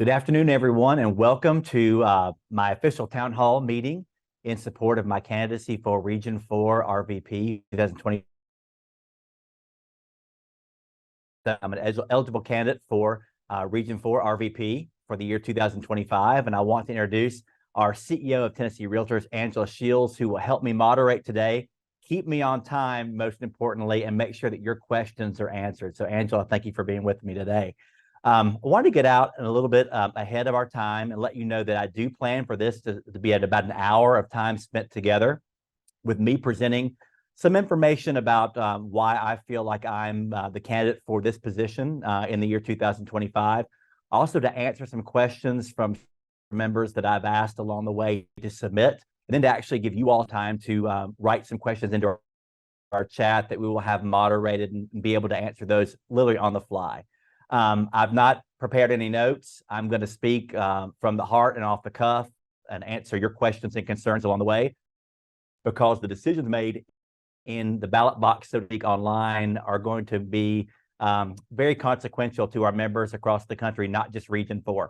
Good afternoon, everyone, and welcome to my official town hall meeting in support of my candidacy for Region 4 RVP 2020. I'm an eligible candidate for Region 4 RVP for the year 2025, and I want to introduce our CEO of Tennessee Realtors, Angela Shields, who will help me moderate today, keep me on time, most importantly, and make sure that your questions are answered. So, Angela, thank you for being with me today. I wanted to get out a little bit ahead of our time and let you know that I do plan for this to be at about an hour of time spent together with me presenting some information about why I feel like I'm the candidate for this position in the year 2025. Also to answer some questions from members that I've asked along the way to submit, and then to actually give you all time to write some questions into our chat that we will have moderated and be able to answer those literally on the fly. I've not prepared any notes. I'm going to speak from the heart and off the cuff and answer your questions and concerns along the way, because the decisions made in the ballot box, so to speak, online are going to be very consequential to our members across the country, not just Region 4.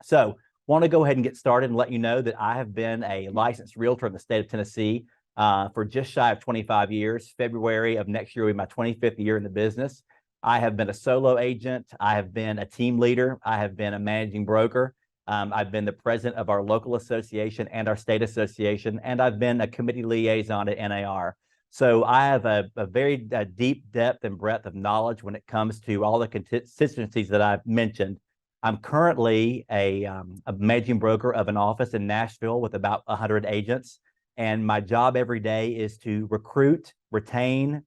So want to go ahead and get started and let you know that I have been a licensed realtor in the state of Tennessee for just shy of 25 years. February of next year will be my 25th year in the business. I have been a solo agent. I have been a team leader. I have been a managing broker. I've been the president of our local association and our state association, and I've been a committee liaison at NAR. So I have a very deep depth and breadth of knowledge when it comes to all the constituencies that I've mentioned. I'm currently a managing broker of an office in Nashville with about 100 agents, and my job every day is to recruit, retain,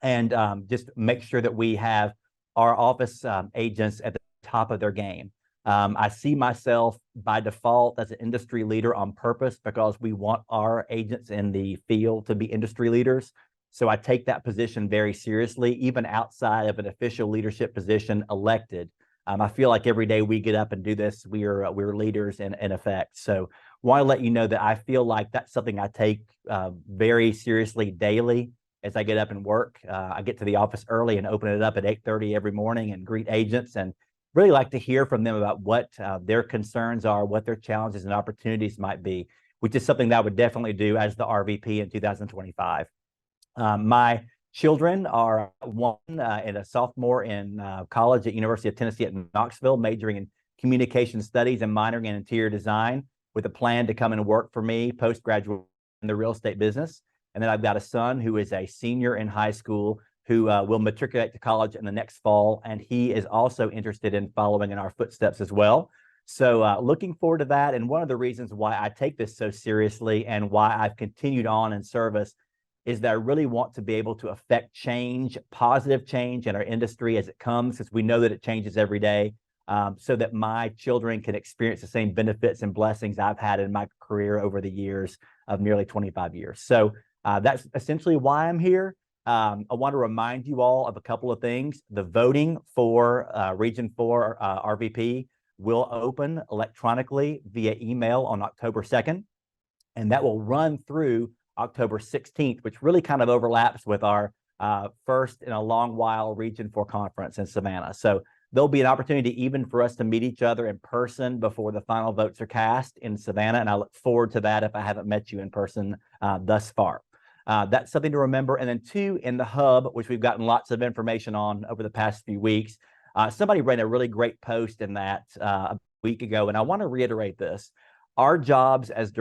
and just make sure that we have our office agents at the top of their game. I see myself by default as an industry leader on purpose because we want our agents in the field to be industry leaders. So I take that position very seriously, even outside of an official leadership position elected. I feel like every day we get up and do this, we're leaders in effect. So want to let you know that I feel like that's something I take very seriously daily. As I get up and work, I get to the office early and open it up at 8:30 every morning and greet agents, and really like to hear from them about what their concerns are, what their challenges and opportunities might be, which is something that I would definitely do as the RVP in 2025. My children are one and a sophomore in college at University of Tennessee at Knoxville, majoring in communication studies and minoring in interior design, with a plan to come and work for me postgraduate in the real estate business. And then I've got a son who is a senior in high school who will matriculate to college in the next fall, and he is also interested in following in our footsteps as well. So looking forward to that. And one of the reasons why I take this so seriously and why I've continued on in service is that I really want to be able to affect change, positive change in our industry as it comes, because we know that it changes every day, so that my children can experience the same benefits and blessings I've had in my career over the years of nearly 25 years. So that's essentially why I'm here. I want to remind you all of a couple of things. The voting for Region 4 RVP will open electronically via email on October 2nd, and that will run through October 16th, which really kind of overlaps with our first in a long while Region 4 conference in Savannah. So there'll be an opportunity even for us to meet each other in person before the final votes are cast in Savannah, and I look forward to that if I haven't met you in person thus far. That's something to remember. And then two, in the hub, which we've gotten lots of information on over the past few weeks, somebody ran a really great post in that a week ago, and I want to reiterate this. Our jobs as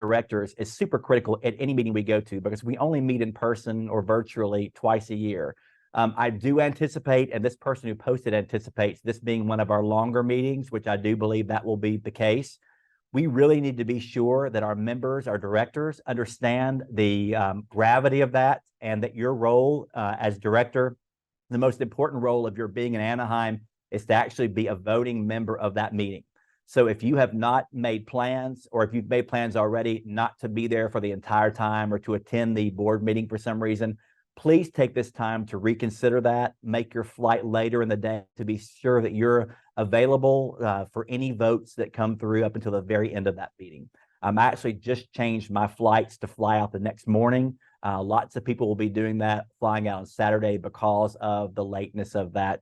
directors is super critical at any meeting we go to, because we only meet in person or virtually twice a year. I do anticipate, and this person who posted anticipates, this being one of our longer meetings, which I do believe that will be the case. We really need to be sure that our members, our directors, understand the gravity of that, and that your role as director, the most important role of your being in Anaheim, is to actually be a voting member of that meeting. So if you have not made plans, or if you've made plans already not to be there for the entire time or to attend the board meeting for some reason, please take this time to reconsider that. Make your flight later in the day to be sure that you're available for any votes that come through up until the very end of that meeting. I actually just changed my flights to fly out the next morning Lots of people will be doing that, flying out on Saturday because of the lateness of that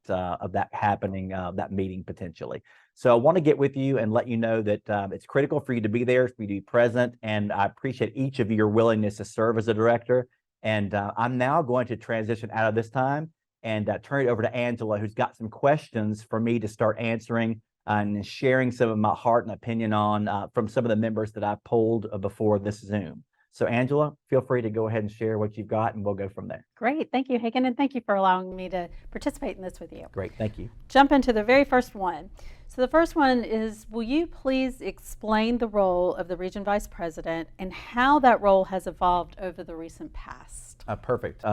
happening, that meeting potentially. So I want to get with you and let you know that it's critical for you to be there, for you to be present, and I appreciate each of your willingness to serve as a director. And I'm now going to transition out of this time and turn it over to Angela, who's got some questions for me to start answering and sharing some of my heart and opinion on from some of the members that I polled before this Zoom. So Angela, feel free to go ahead and share what you've got and we'll go from there. Great. Thank you, Hagan, and thank you for allowing me to participate in this with you. Great. Thank you. Jump into the very first one. So the first one is, will you please explain the role of the Region Vice President and how that role has evolved over the recent past? Perfect.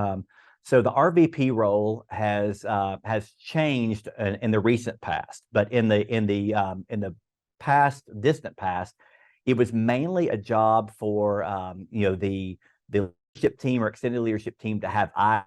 So the RVP role has changed in the recent past, but in the distant past, it was mainly a job for the leadership team or extended leadership team to have eyes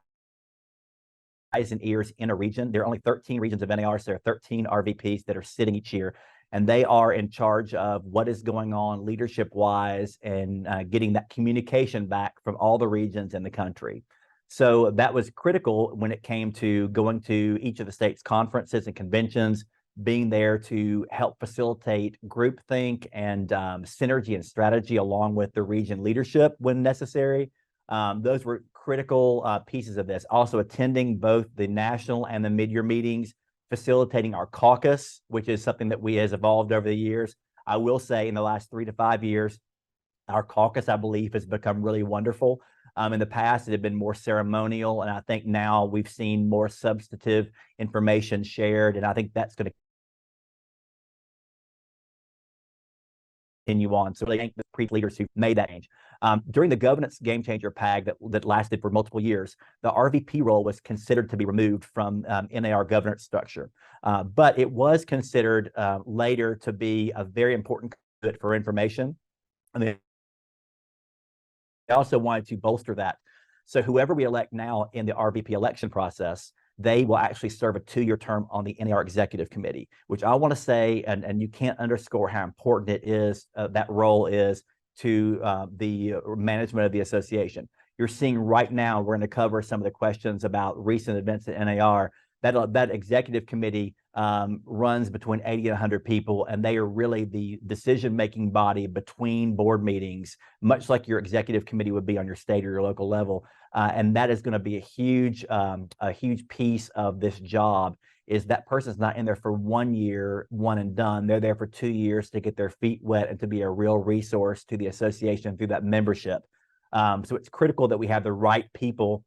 and ears in a region. There are only 13 regions of NAR, so there are 13 RVPs that are sitting each year, and they are in charge of what is going on leadership-wise and getting that communication back from all the regions in the country. So that was critical when it came to going to each of the state's conferences and conventions, being there to help facilitate groupthink and synergy and strategy along with the region leadership when necessary. Those were critical pieces of this. Also attending both the national and the mid-year meetings, facilitating our caucus, which is something that has evolved over the years. I will say in the last 3 to 5 years, our caucus, I believe, has become really wonderful. In the past, it had been more ceremonial, and I think now we've seen more substantive information shared, and I think that's going to continue on. So really thank the previous leaders who made that change. During the governance game changer PAG that lasted for multiple years, the RVP role was considered to be removed from NAR governance structure. But it was considered later to be a very important conduit for information. And they also wanted to bolster that. So whoever we elect now in the RVP election process, they will actually serve a 2-year term on the NAR Executive Committee, which I want to say, and you can't underscore how important it is, that role is to the management of the association. You're seeing right now, we're going to cover some of the questions about recent events at NAR. That executive committee runs between 80 and 100 people, and they are really the decision-making body between board meetings, much like your executive committee would be on your state or your local level. And that is going to be a huge piece of this job, is that person's not in there for 1 year, one and done. They're there for 2 years to get their feet wet and to be a real resource to the association through that membership. So it's critical that we have the right people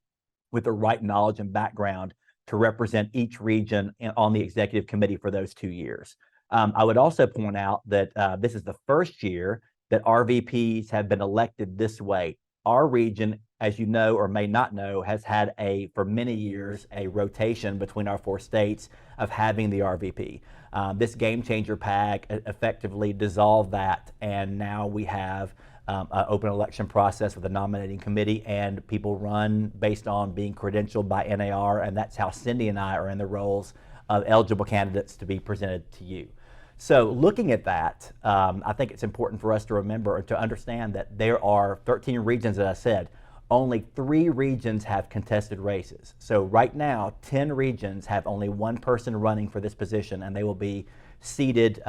with the right knowledge and background to represent each region on the executive committee for those 2 years. I would also point out that this is the first year that RVPs have been elected this way. Our region, as you know or may not know, has had for many years, a rotation between our 4 states of having the RVP. This game changer PAG effectively dissolved that, and now we have an open election process with a nominating committee, and people run based on being credentialed by NAR, and that's how Cindy and I are in the roles of eligible candidates to be presented to you. So looking at that, I think it's important for us to remember, to understand that there are 13 regions, as I said. Only 3 regions have contested races. So right now, 10 regions have only 1 person running for this position, and they will be seated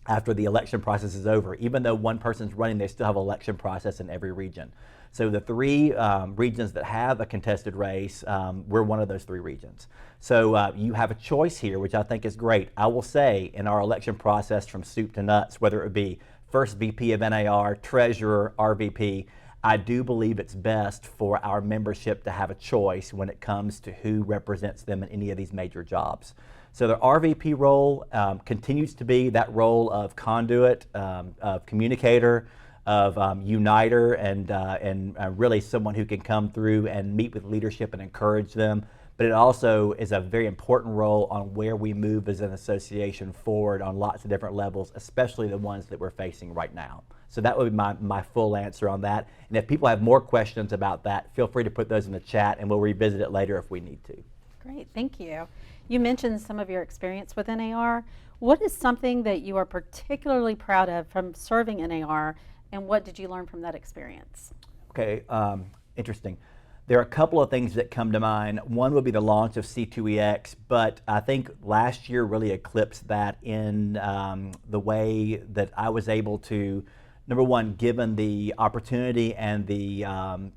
after the election process is over. Even though 1 person's running, they still have an election process in every region. So the 3 regions that have a contested race, we're one of those 3 regions. So you have a choice here, which I think is great. I will say in our election process from soup to nuts, whether it be first VP of NAR, treasurer, RVP, I do believe it's best for our membership to have a choice when it comes to who represents them in any of these major jobs. So the RVP role continues to be that role of conduit, of communicator, of uniter, and really someone who can come through and meet with leadership and encourage them. But it also is a very important role on where we move as an association forward on lots of different levels, especially the ones that we're facing right now. So that would be my full answer on that. And if people have more questions about that, feel free to put those in the chat and we'll revisit it later if we need to. Great, thank you. You mentioned some of your experience with NAR. What is something that you are particularly proud of from serving NAR, and what did you learn from that experience? Okay, Interesting. There are a couple of things that come to mind. One would be the launch of C2EX, but I think last year really eclipsed that in the way that I was able to, number one, given the opportunity and the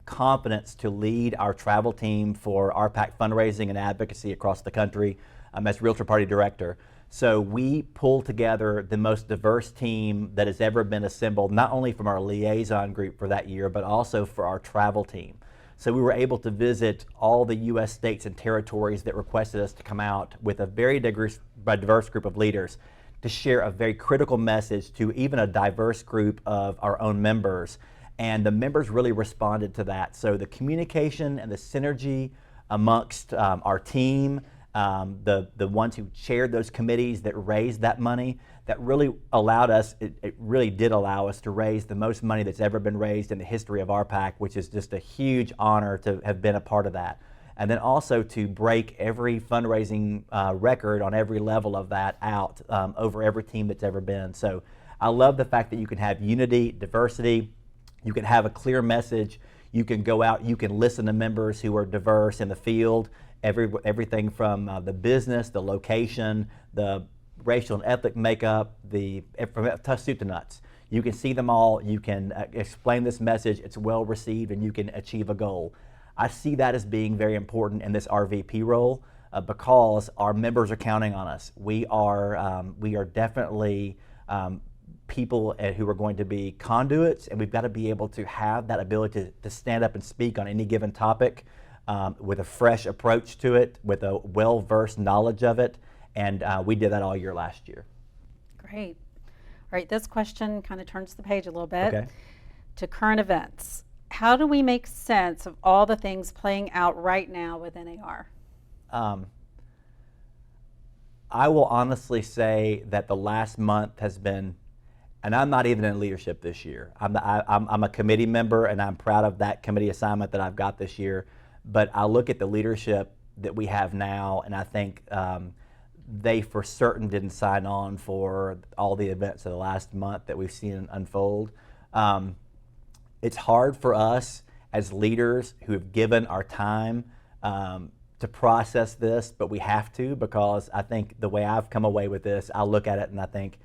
confidence to lead our travel team for RPAC fundraising and advocacy across the country as Realtor Party Director. So we pulled together the most diverse team that has ever been assembled, not only from our liaison group for that year, but also for our travel team. So we were able to visit all the U.S. states and territories that requested us to come out with a very diverse group of leaders to share a very critical message to even a diverse group of our own members. And the members really responded to that. So the communication and the synergy amongst our team, the ones who chaired those committees that raised that money, that really allowed us, it really did allow us to raise the most money that's ever been raised in the history of RPAC, which is just a huge honor to have been a part of that. And then also to break every fundraising record on every level of that out over every team that's ever been. So I love the fact that you can have unity, diversity, you can have a clear message, you can go out, you can listen to members who are diverse in the field, everything from the business, the location, the racial and ethnic makeup, from tough soup to nuts. You can see them all, you can explain this message, it's well received, and you can achieve a goal. I see that as being very important in this RVP role because our members are counting on us. We are definitely people who are going to be conduits, and we've got to be able to have that ability to stand up and speak on any given topic with a fresh approach to it, with a well-versed knowledge of it, and we did that all year last year. Great. All right, this question kind of turns the page a little bit to current events. How do we make sense of all the things playing out right now with NAR? I will honestly say that the last month has been, and I'm not even in leadership this year. I'm a committee member, and I'm proud of that committee assignment that I've got this year. But I look at the leadership that we have now, and I think they for certain didn't sign on for all the events of the last month that we've seen unfold. It's hard for us as leaders who have given our time to process this, but we have to, because I think the way I've come away with this, I look at it and I think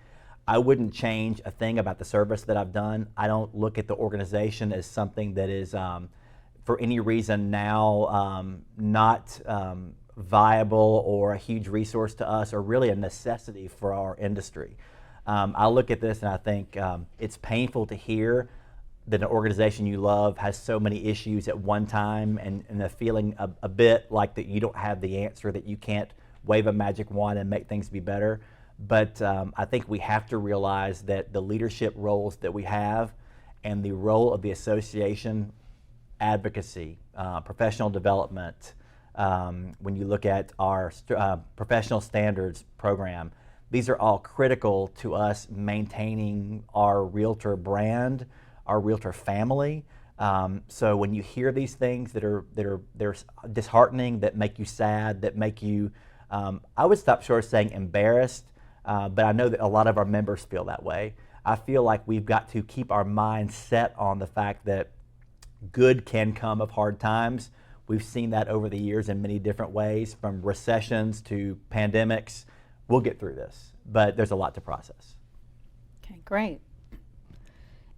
I wouldn't change a thing about the service that I've done. I don't look at the organization as something that is for any reason now not viable or a huge resource to us, or really a necessity for our industry. I look at this and I think it's painful to hear that an organization you love has so many issues at one time, and the feeling a bit like that you don't have the answer, that you can't wave a magic wand and make things be better. But I think we have to realize that the leadership roles that we have and the role of the association, advocacy, professional development, when you look at our professional standards program, these are all critical to us maintaining our realtor brand, our realtor family. So when you hear these things that are disheartening, that make you sad, that make you, I would stop short of saying embarrassed, but I know that a lot of our members feel that way. I feel like we've got to keep our minds set on the fact that good can come of hard times. We've seen that over the years in many different ways, from recessions to pandemics. We'll get through this, but there's a lot to process. Okay, great.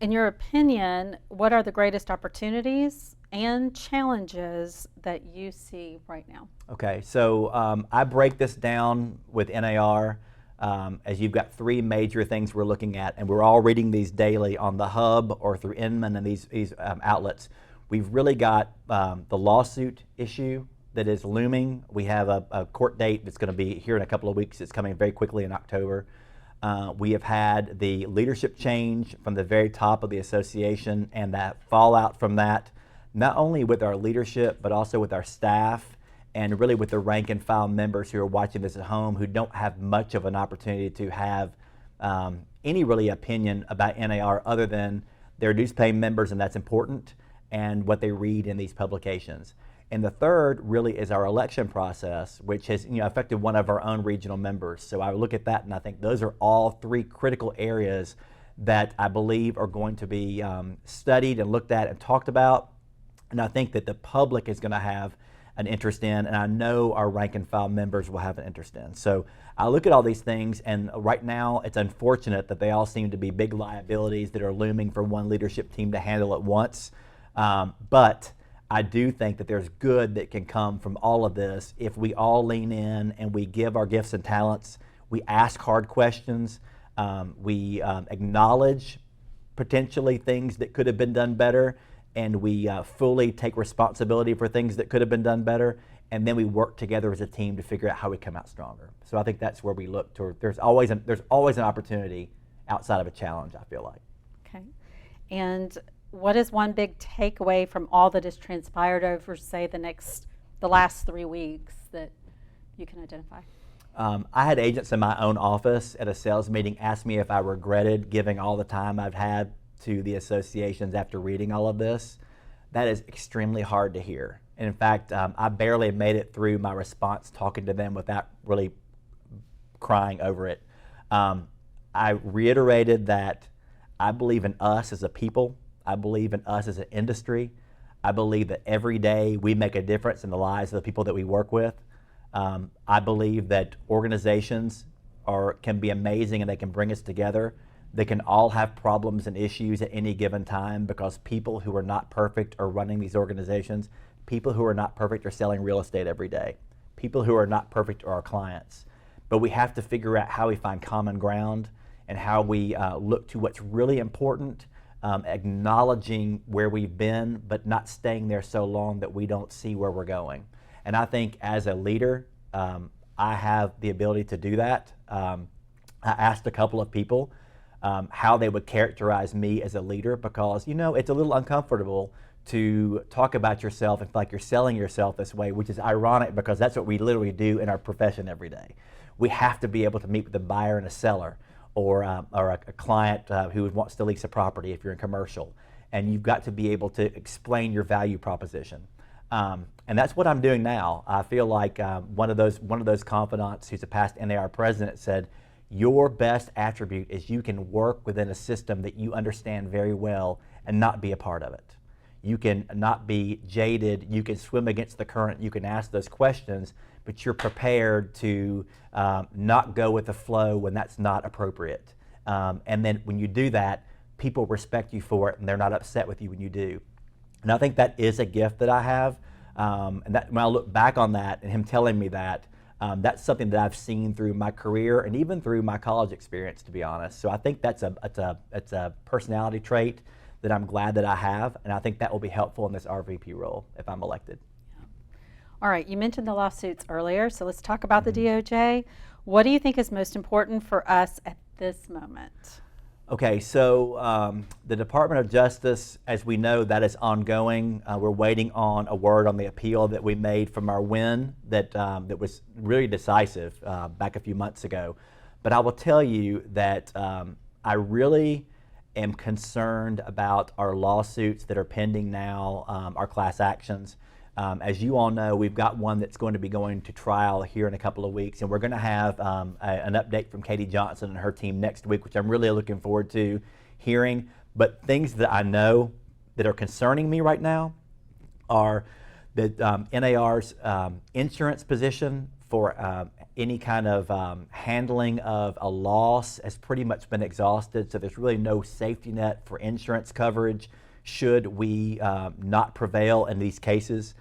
In your opinion, what are the greatest opportunities and challenges that you see right now? Okay, so I break this down with NAR as you've got three major things we're looking at, and we're all reading these daily on the Hub or through Inman and these outlets. We've really got the lawsuit issue that is looming. We have a court date that's going to be here in a couple of weeks. It's coming very quickly in October. We have had the leadership change from the very top of the association, and that fallout from that, not only with our leadership, but also with our staff, and really with the rank and file members who are watching this at home, who don't have much of an opportunity to have any really opinion about NAR other than they're dues-paying members, and that's important, and what they read in these publications. And the third really is our election process, which has affected one of our own regional members. So I look at that and I think those are all three critical areas that I believe are going to be studied and looked at and talked about. and I think that the public is going to have an interest in, and I know our rank and file members will have an interest in. So I look at all these things, and right now it's unfortunate that they all seem to be big liabilities that are looming for one leadership team to handle at once. But I do think that there's good that can come from all of this if we all lean in and we give our gifts and talents, we ask hard questions, we acknowledge potentially things that could have been done better, and we fully take responsibility for things that could have been done better, and then we work together as a team to figure out how we come out stronger. So I think that's where we look toward. There's always an opportunity outside of a challenge, I feel like. Okay. And what is one big takeaway from all that has transpired over, say, the last 3 weeks that you can identify? I had agents in my own office at a sales meeting ask me if I regretted giving all the time I've had to the associations after reading all of this. That is extremely hard to hear. And in fact, I barely made it through my response talking to them without really crying over it. I reiterated that I believe in us as a people. I believe in us as an industry. I believe that every day we make a difference in the lives of the people that we work with. I believe that organizations can be amazing and they can bring us together. They can all have problems and issues at any given time because people who are not perfect are running these organizations. People who are not perfect are selling real estate every day. People who are not perfect are our clients. But we have to figure out how we find common ground and how we look to what's really important, acknowledging where we've been, but not staying there so long that we don't see where we're going. And I think as a leader, I have the ability to do that. I asked a couple of people how they would characterize me as a leader because, it's a little uncomfortable to talk about yourself and feel like you're selling yourself this way, which is ironic because that's what we literally do in our profession every day. We have to be able to meet with a buyer and a seller or a client who wants to lease a property if you're in commercial. And you've got to be able to explain your value proposition. And that's what I'm doing now. I feel like one of those confidants who's a past NAR president said, your best attribute is you can work within a system that you understand very well and not be a part of it. You can not be jaded, you can swim against the current, you can ask those questions, but you're prepared to not go with the flow when that's not appropriate. And then when you do that, people respect you for it and they're not upset with you when you do. And I think that is a gift that I have. And that when I look back on that and him telling me that, that's something that I've seen through my career and even through my college experience, to be honest. So I think it's a personality trait that I'm glad that I have, and I think that will be helpful in this RVP role if I'm elected. Yeah. All right, you mentioned the lawsuits earlier, so let's talk about the DOJ. What do you think is most important for us at this moment? Okay, so the Department of Justice, as we know, that is ongoing. We're waiting on a word on the appeal that we made from our win that was really decisive back a few months ago. But I will tell you that I really am concerned about our lawsuits that are pending now, our class actions. As you all know, we've got one that's going to be going to trial here in a couple of weeks, and we're going to have an update from Katie Johnson and her team next week, which I'm really looking forward to hearing. But things that I know that are concerning me right now are that NAR's insurance position for any kind of handling of a loss has pretty much been exhausted, so there's really no safety net for insurance coverage should we not prevail in these cases.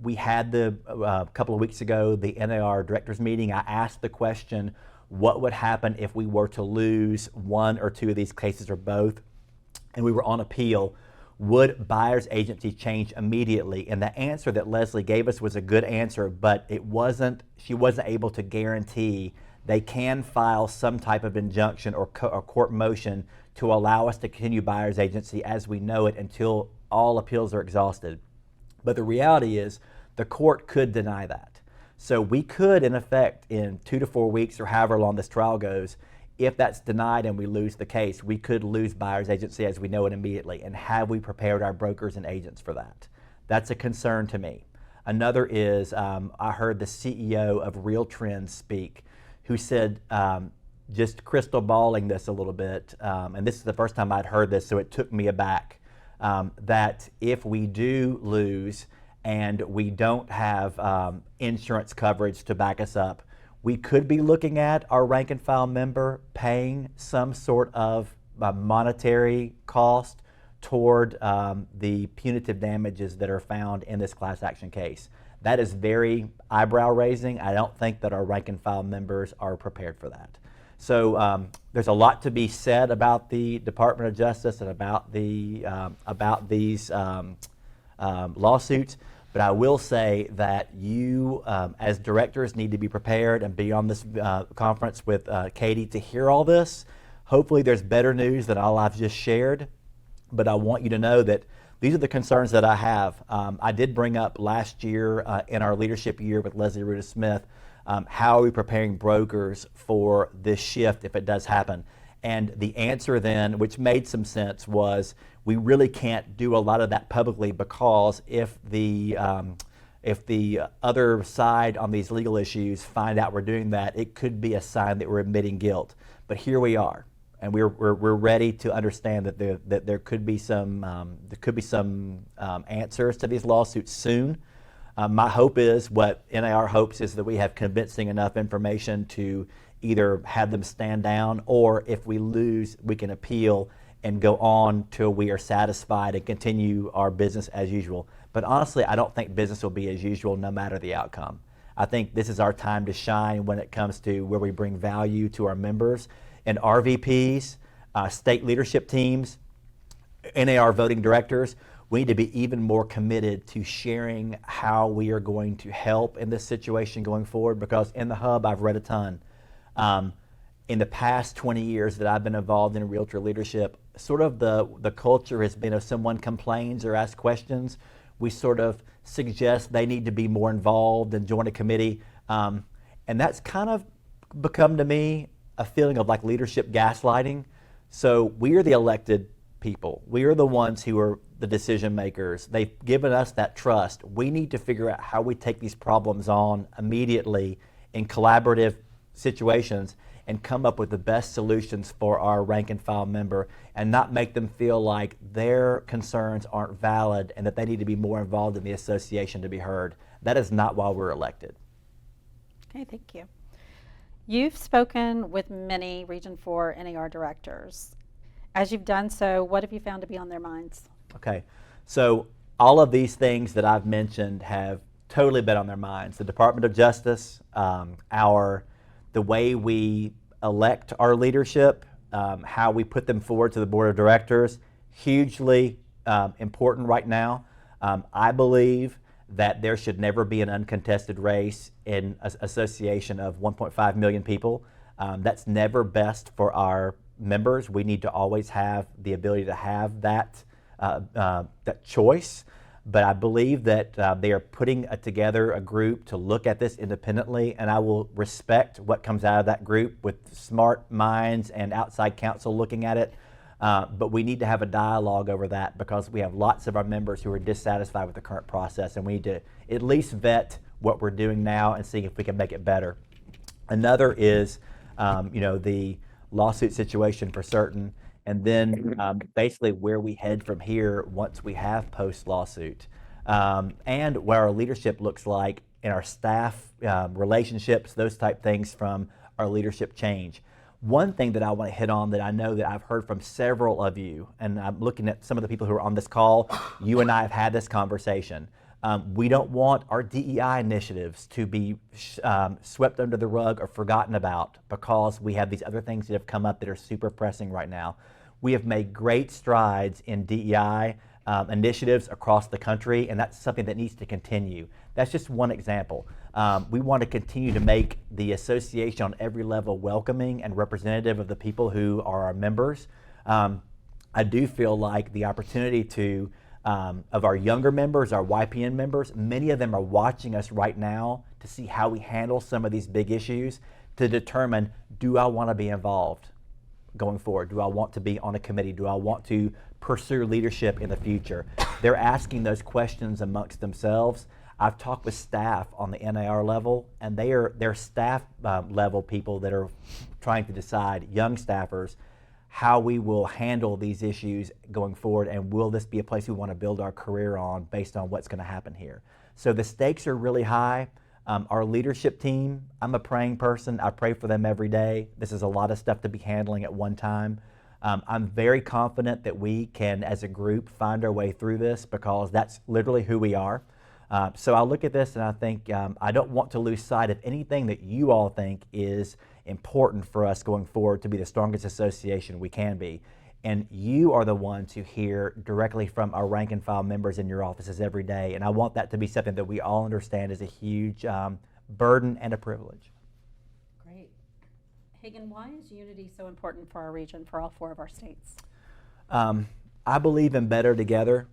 We had a couple of weeks ago, the NAR directors meeting. I asked the question, what would happen if we were to lose one or two of these cases or both, and we were on appeal? Would buyer's agency change immediately? And the answer that Leslie gave us was a good answer, but she wasn't able to guarantee. They can file some type of injunction or court motion to allow us to continue buyer's agency as we know it until all appeals are exhausted. But the reality is the court could deny that. So we could, in effect, in 2 to 4 weeks or however long this trial goes, if that's denied and we lose the case, we could lose buyer's agency as we know it immediately. And have we prepared our brokers and agents for that? That's a concern to me. Another is I heard the CEO of Real Trends speak, who said, just crystal balling this a little bit, and this is the first time I'd heard this, so it took me aback. that if we do lose and we don't have insurance coverage to back us up, we could be looking at our rank and file member paying some sort of monetary cost toward the punitive damages that are found in this class action case. That is very eyebrow raising. I don't think that our rank and file members are prepared for that. So there's a lot to be said about the Department of Justice and about these lawsuits. But I will say that you, as directors, need to be prepared and be on this conference with Katie to hear all this. Hopefully there's better news than all I've just shared. But I want you to know that these are the concerns that I have. I did bring up last year in our leadership year with Leslie Ruda Smith, how are we preparing brokers for this shift if it does happen? And the answer then, which made some sense, was we really can't do a lot of that publicly, because if the other side on these legal issues find out we're doing that, it could be a sign that we're admitting guilt. But here we are, and we're ready to understand that there could be some answers to these lawsuits soon. My hope is, what NAR hopes is, that we have convincing enough information to either have them stand down, or if we lose, we can appeal and go on till we are satisfied and continue our business as usual. But honestly, I don't think business will be as usual no matter the outcome. I think this is our time to shine when it comes to where we bring value to our members and RVPs, state leadership teams, NAR voting directors. We need to be even more committed to sharing how we are going to help in this situation going forward, because in the Hub, I've read a ton. In the past 20 years that I've been involved in realtor leadership, sort of the culture has been, if someone complains or asks questions, we sort of suggest they need to be more involved and join a committee. And that's kind of become, to me, a feeling of like leadership gaslighting. So we are the elected people. We are the ones who are the decision makers. They've given us that trust. We need to figure out how we take these problems on immediately in collaborative situations and come up with the best solutions for our rank and file member, and not make them feel like their concerns aren't valid and that they need to be more involved in the association to be heard. That is not why we're elected. Okay, thank you. You've spoken with many Region 4 NAR directors. As you've done so, what have you found to be on their minds? Okay, so all of these things that I've mentioned have totally been on their minds. The Department of Justice, the way we elect our leadership, how we put them forward to the board of directors, hugely important right now. I believe that there should never be an uncontested race in an association of 1.5 million people. That's never best for our members. We need to always have the ability to have that choice. But I believe that they are putting together a group to look at this independently, and I will respect what comes out of that group with smart minds and outside counsel looking at it. But we need to have a dialogue over that, because we have lots of our members who are dissatisfied with the current process, and we need to at least vet what we're doing now and see if we can make it better. Another is, the lawsuit situation for certain. And then basically where we head from here once we have post-lawsuit, and what our leadership looks like in our staff relationships, those type things from our leadership change. One thing that I want to hit on that I know that I've heard from several of you, and I'm looking at some of the people who are on this call, you and I have had this conversation. We don't want our DEI initiatives to be swept under the rug or forgotten about, because we have these other things that have come up that are super pressing right now. We have made great strides in DEI initiatives across the country, and that's something that needs to continue. That's just one example. We want to continue to make the association on every level welcoming and representative of the people who are our members. I do feel like the opportunity to of our younger members, our YPN members, many of them are watching us right now to see how we handle some of these big issues, to determine, do I want to be involved going forward? Do I want to be on a committee? Do I want to pursue leadership in the future? They're asking those questions amongst themselves. I've talked with staff on the NAR level, and they're staff level people that are trying to decide, young staffers, how we will handle these issues going forward, and will this be a place we want to build our career on based on what's going to happen here. So the stakes are really high. Our leadership team, I'm a praying person. I pray for them every day. This is a lot of stuff to be handling at one time. I'm very confident that we can, as a group, find our way through this, because that's literally who we are. So I look at this and I think I don't want to lose sight of anything that you all think is important for us going forward to be the strongest association we can be. And you are the ones who hear directly from our rank and file members in your offices every day. And I want that to be something that we all understand is a huge burden and a privilege. Great. Hagan, why is unity so important for our region, for all 4 of our states? I believe in better together.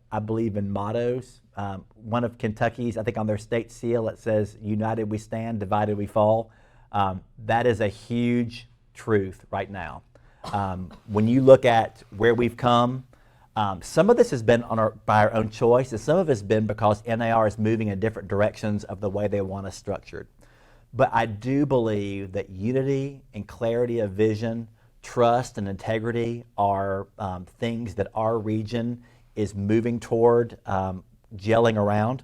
I believe in mottos. One of Kentucky's, I think on their state seal, it says, "United we stand, divided we fall." That is a huge truth right now. When you look at where we've come, some of this has been by our own choice, and some of it's been because NAR is moving in different directions of the way they want us structured. But I do believe that unity and clarity of vision, trust and integrity are things that our region is moving toward gelling around.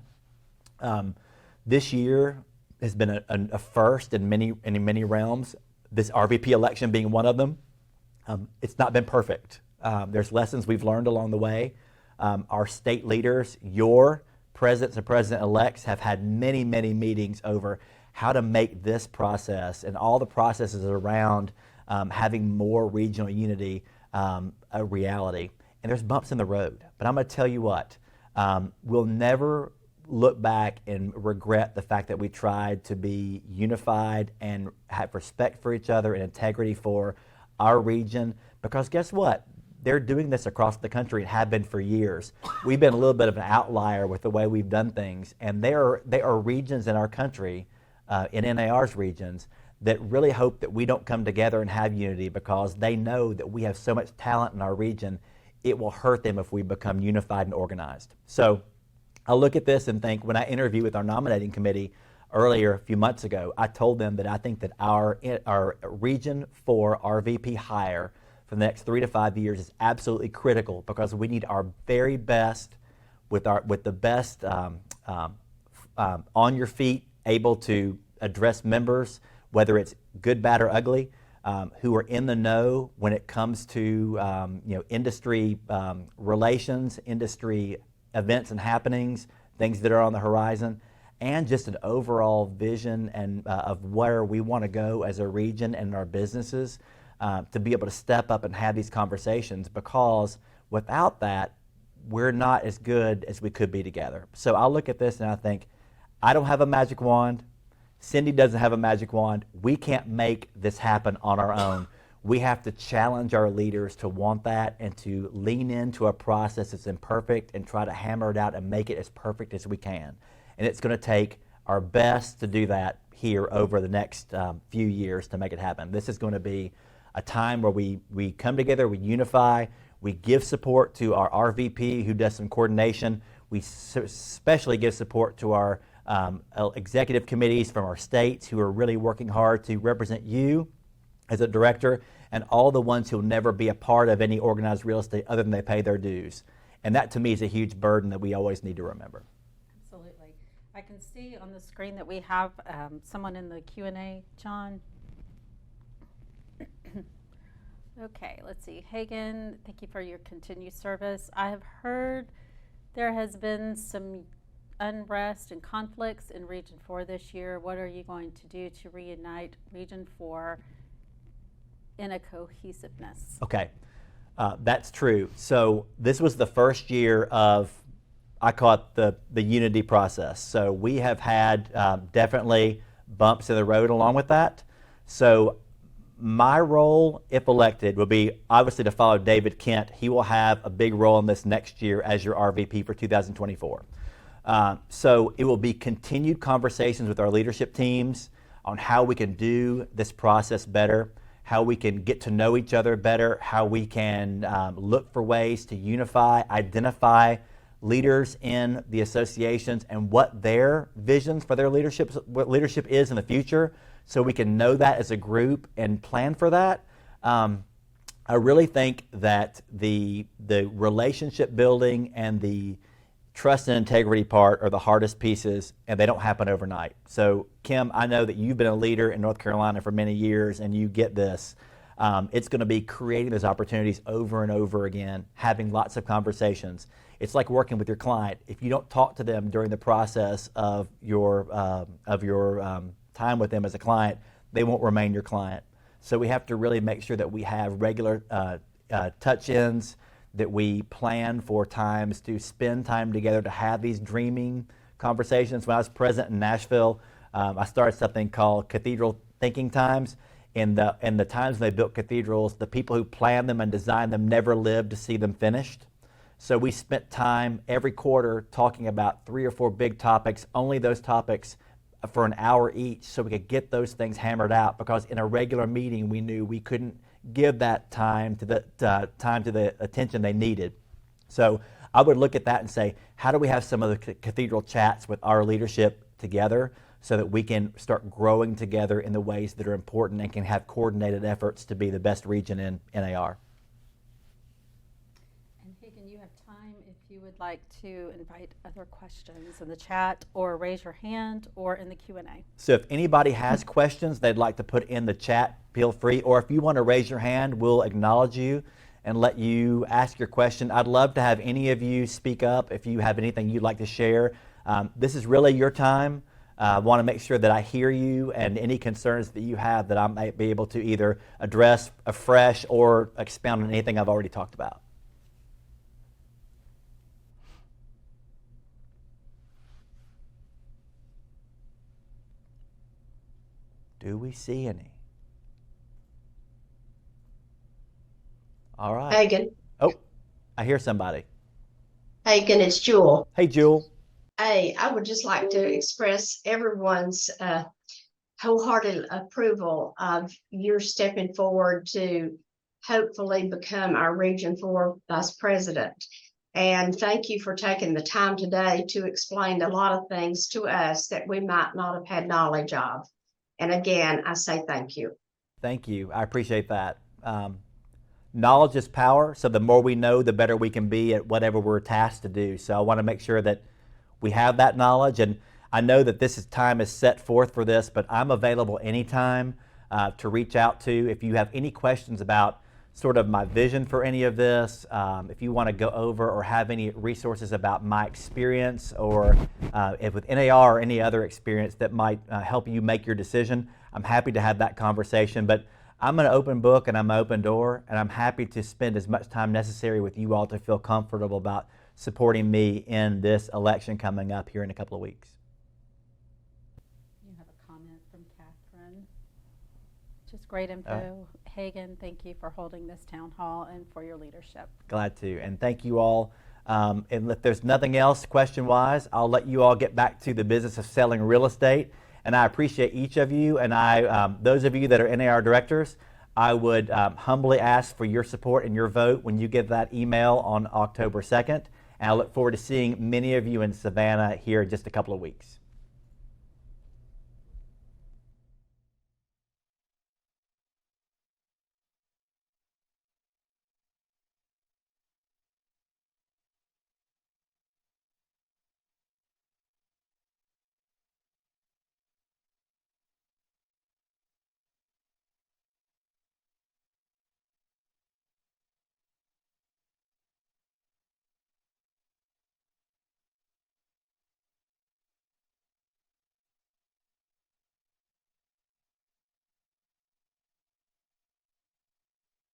This year has been a first in many realms, this RVP election being one of them. It's not been perfect. There's lessons we've learned along the way. Our state leaders, your presidents and president-elects, have had many meetings over how to make this process and all the processes around having more regional unity a reality. And there's bumps in the road. But I'm going to tell you what, we'll never look back and regret the fact that we tried to be unified and have respect for each other and integrity for our region, because guess what? They're doing this across the country and have been for years. We've been a little bit of an outlier with the way we've done things, and there are regions in our country, in NAR's regions, that really hope that we don't come together and have unity, because they know that we have so much talent in our region, it will hurt them if we become unified and organized. So I look at this and think, when I interviewed with our nominating committee earlier a few months ago, I told them that I think that our Region 4 RVP hire for the next 3 to 5 years is absolutely critical, because we need our very best with the best on your feet, able to address members, whether it's good, bad, or ugly, who are in the know when it comes to industry relations, industry events and happenings, things that are on the horizon, and just an overall vision and of where we want to go as a region and our businesses, to be able to step up and have these conversations, because without that, we're not as good as we could be together. So I look at this and I think, I don't have a magic wand. Cindy doesn't have a magic wand. We can't make this happen on our own. We have to challenge our leaders to want that and to lean into a process that's imperfect and try to hammer it out and make it as perfect as we can. And it's going to take our best to do that here over the next few years to make it happen. This is going to be a time where we come together, we unify, we give support to our RVP who does some coordination. We especially give support to our executive committees from our states who are really working hard to represent you as a director, and all the ones who'll never be a part of any organized real estate other than they pay their dues. And that to me is a huge burden that we always need to remember. Absolutely. I can see on the screen that we have someone in the Q&A, John. Okay, let's see. Hagan, thank you for your continued service. I have heard there has been some unrest and conflicts in Region 4 this year. What are you going to do to reunite Region 4 in a cohesiveness? Okay, that's true. So this was the first year of, I call it the unity process. So we have had definitely bumps in the road along with that. So my role, if elected, will be obviously to follow David Kent. He will have a big role in this next year as your RVP for 2024. So it will be continued conversations with our leadership teams on how we can do this process better, how we can get to know each other better, how we can look for ways to unify, identify leaders in the associations and what their visions for their leadership, what leadership is in the future, so we can know that as a group and plan for that. I really think that the relationship building and the trust and integrity part are the hardest pieces, and they don't happen overnight. So, Kim, I know that you've been a leader in North Carolina for many years, and you get this. It's going to be creating those opportunities over and over again, having lots of conversations. It's like working with your client. If you don't talk to them during the process of your time with them as a client, they won't remain your client. So we have to really make sure that we have regular touch-ins, that we plan for times to spend time together to have these dreaming conversations. When I was president in Nashville, I started something called Cathedral Thinking Times. In the times when they built cathedrals, the people who planned them and designed them never lived to see them finished. So we spent time every quarter talking about 3 or 4 big topics, only those topics for an hour each, so we could get those things hammered out, because in a regular meeting we knew we couldn't give that time to the attention they needed. So I would look at that and say, how do we have some of the cathedral chats with our leadership together so that we can start growing together in the ways that are important and can have coordinated efforts to be the best region in NAR. And Hagan, you have time if you would like to invite other questions in the chat, or raise your hand, or in the Q&A. So if anybody has questions they'd like to put in the chat, feel free. Or if you want to raise your hand, we'll acknowledge you and let you ask your question. I'd love to have any of you speak up if you have anything you'd like to share. This is really your time. I want to make sure that I hear you, and any concerns that you have that I might be able to either address afresh or expound on anything I've already talked about. Do we see any? All right. Hagan. Oh, I hear somebody. Hagan, it's Jewel. Hey, Jewel. Hey, I would just like to express everyone's wholehearted approval of your stepping forward to hopefully become our Region 4 Vice President. And thank you for taking the time today to explain a lot of things to us that we might not have had knowledge of. And again, I say thank you. Thank you. I appreciate that. Knowledge is power, so the more we know, the better we can be at whatever we're tasked to do. So I want to make sure that we have that knowledge, and I know that time is set forth for this, but I'm available anytime to reach out to. If you have any questions about sort of my vision for any of this, if you want to go over or have any resources about my experience, or if with NAR or any other experience that might help you make your decision, I'm happy to have that conversation. But I'm an open book and I'm an open door, and I'm happy to spend as much time necessary with you all to feel comfortable about supporting me in this election coming up here in a couple of weeks. You have a comment from Catherine. Just great info. Hagan, thank you for holding this town hall and for your leadership. Glad to, and thank you all. And if there's nothing else question-wise, I'll let you all get back to the business of selling real estate. And I appreciate each of you, and those of you that are NAR directors, I would humbly ask for your support and your vote when you get that email on October 2nd. And I look forward to seeing many of you in Savannah here in just a couple of weeks.